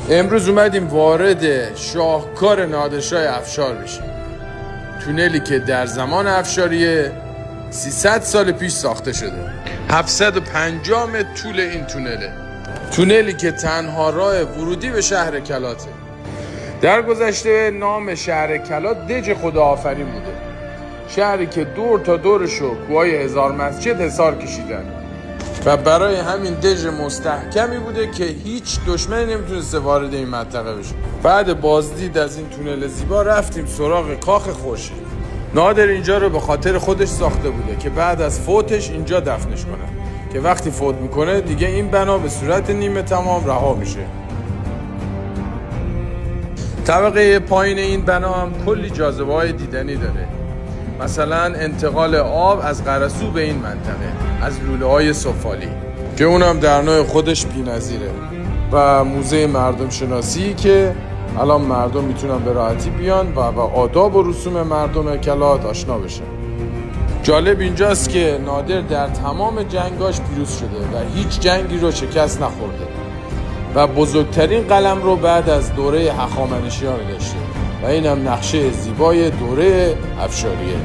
امروز اومدیم وارد شاهکار نادرشاه افشار بشیم. تونلی که در زمان افشاریه 300 سال پیش ساخته شده. 750 متر طول این تونله. تونلی که تنها راه ورودی به شهر کلاته. در گذشته نام شهر کلات دژ خداآفرین بوده. شهری که دور تا دورشو کوههای هزار مسجد حصار کشیدن و برای همین دژ مستحکمی بوده که هیچ دشمنی نمیتونسته وارد این منطقه بشه. بعد بازدید از این تونل زیبا رفتیم سراغ کاخ خورشید. نادر اینجا رو به خاطر خودش ساخته بوده که بعد از فوتش اینجا دفنش کنه که وقتی فوت میکنه دیگه این بنا به صورت نیمه تمام رها میشه. طبقه پایین این بنا هم کلی جاذبه‌های دیدنی داره. مثلا انتقال آب از قرسو به این منطقه از لوله‌های سفالی که اونم در نوع خودش بی‌نظیره و موزه مردم شناسی که الان مردم میتونن به راحتی بیان و با آداب و رسوم مردم کلات آشنا بشن. جالب اینجاست که نادر در تمام جنگاش پیروز شده و هیچ جنگی رو شکست نخورده و بزرگترین قلم رو بعد از دوره هخامنشیان داشته و اینم نقشه زیبای دوره افشاریه.